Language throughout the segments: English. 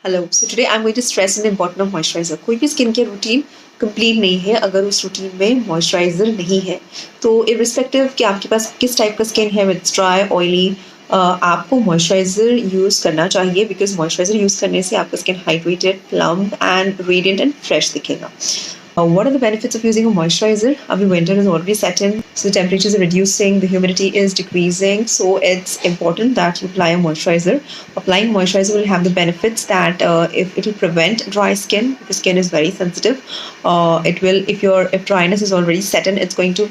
Hello. So today I'm going to stress the importance of moisturizer. कोई भी skin care routine complete नहीं है अगर उस रूटीन में मॉइस्चराइजर नहीं है. तो इरिस्पेक्टिव कि आपके पास किस टाइप का स्किन है, विद ड्राई, ऑयली, आपको मॉइस्चराइजर यूज़ करना चाहिए बिकॉज मॉइस्चराइजर यूज़ करने से आपका skin hydrated, plump and radiant and fresh दिखेगा. What are the benefits of using a moisturizer? Winter is already set in, so the temperatures are reducing, the humidity is decreasing, so it's important that you apply a moisturizer. Applying moisturizer will have the benefits that if it will prevent dry skin, if your skin is very sensitive, if dryness is already set in, it's going to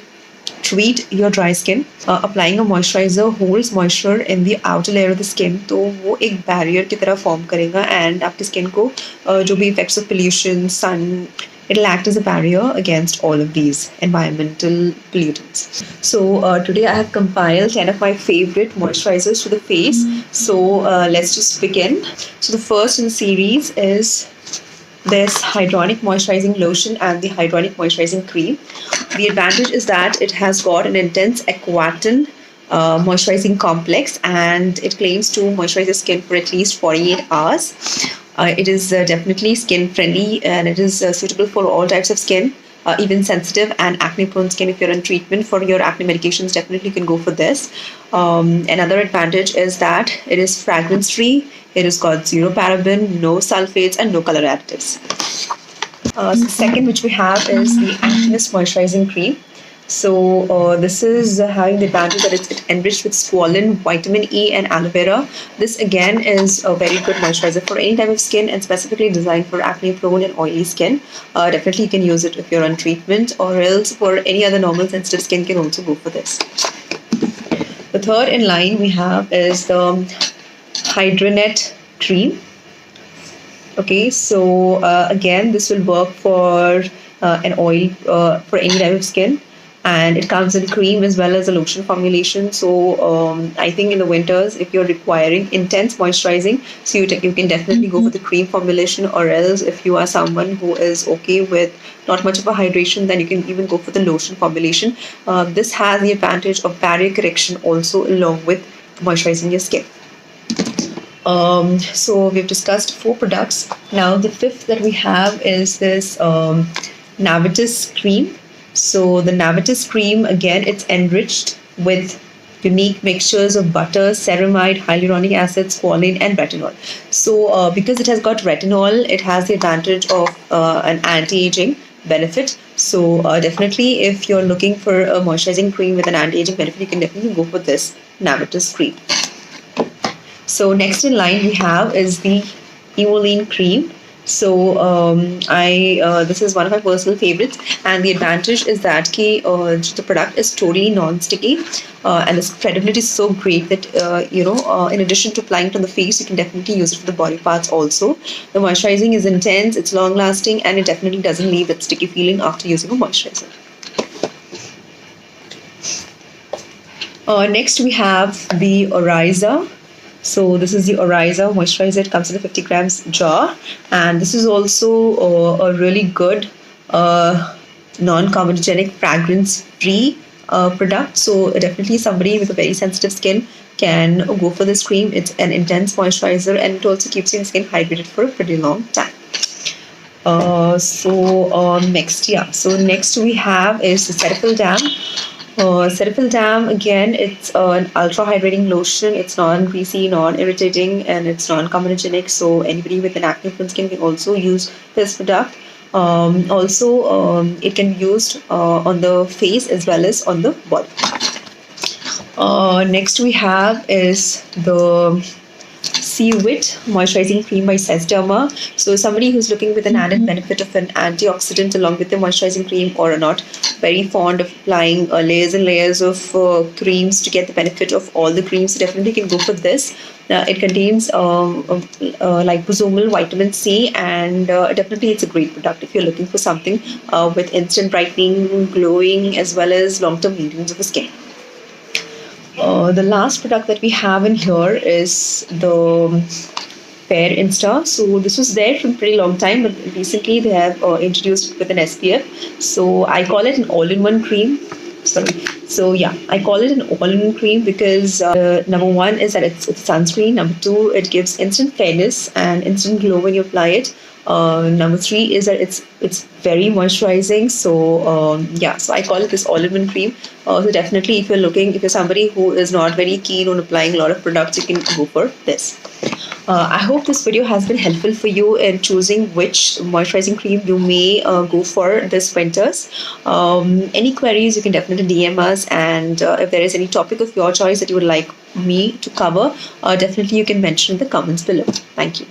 treat your dry skin. Applying a moisturizer holds moisture in the outer layer of the skin, तो वो एक barrier की तरह form करेगा and आपकी skin को जो भी effects of pollution, sun, it'll act as a barrier against all of these environmental pollutants. So today I have compiled 10 of my favorite moisturizers for the face. So let's just begin. So the first in the series is this hyaluronic moisturizing lotion and the hyaluronic moisturizing cream. The advantage is that it has got an intense aquatin moisturizing complex and it claims to moisturize the skin for at least 48 hours. It is definitely skin friendly and it is suitable for all types of skin, even sensitive and acne prone skin. If you're on treatment for your acne medications, definitely you can go for this. Another advantage is that it is fragrance free. It has got zero paraben, no sulfates and no color additives. The second which we have is the Activist moisturizing cream. So this is having the advantage that it's enriched with swollen vitamin E and aloe vera. This again is a very good moisturizer for any type of skin and specifically designed for acne prone and oily skin. Definitely you can use it if you're on treatment, or else for any other normal sensitive skin can also go for this. The third in line we have is the Hydronet cream. Okay, so again this will work for an oil for any type of skin, and it comes in cream as well as a lotion formulation. So I think in the winters, if you're requiring intense moisturizing, so you can definitely go for the cream formulation, or else if you are someone who is okay with not much of a hydration, then you can even go for the lotion formulation. This has the advantage of barrier correction also along with moisturizing your skin. So we've discussed 4 products. Now the fifth that we have is this Navitus cream. So the Navitus cream, again, it's enriched with unique mixtures of butter, ceramide, hyaluronic acid, squalane and retinol. So because it has got retinol, it has the advantage of an anti-aging benefit. So definitely if you're looking for a moisturizing cream with an anti-aging benefit, you can definitely go for this Navitus cream. So next in line we have is the Evoline cream. So this is one of my personal favorites, and the advantage is that the product is totally non-sticky, and the spreadability is so great that in addition to applying it on the face, you can definitely use it for the body parts also. The moisturizing is intense, it's long-lasting, and it definitely doesn't leave that sticky feeling after using a moisturizer. Next we have the Oriza. So this is the Oriza moisturizer. It comes in a 50 grams jar, and this is also a really good non-comedogenic, fragrance-free product. So definitely somebody with a very sensitive skin can go for this cream. It's an intense moisturizer, and it also keeps your skin hydrated for a pretty long time. Next we have is the Cetaphil Dam. Cetaphil Dam, again, it's an ultra hydrating lotion. It's non-greasy, non-irritating, and it's non-comedogenic. So anybody with an acne prone skin can also use this product. It can be used on the face as well as on the body. Next we have is the Seawit moisturizing cream by Sesderma. So somebody who's looking with an added benefit of an antioxidant along with the moisturizing cream, or are not very fond of applying layers and layers of creams to get the benefit of all the creams, so definitely can go for this. It contains liposomal vitamin C, and definitely it's a great product if you're looking for something with instant brightening, glowing, as well as long-term maintenance of the skin. The last product that we have in here is the Fair Insta. So this was there for a pretty long time, but recently they have introduced with an SPF. So I call it an all-in-one cream. Sorry, So yeah, I call it an all-in cream because number one is that it's sunscreen. Number two, it gives instant fairness and instant glow when you apply it. Number three is that it's very moisturizing. So yeah, so I call it this all-in-one cream. So definitely, if you're somebody who is not very keen on applying a lot of products, you can go for this. I hope this video has been helpful for you in choosing which moisturizing cream you may go for this winters. Any queries, you can definitely DM us, and if there is any topic of your choice that you would like me to cover, definitely you can mention in the comments below. Thank you.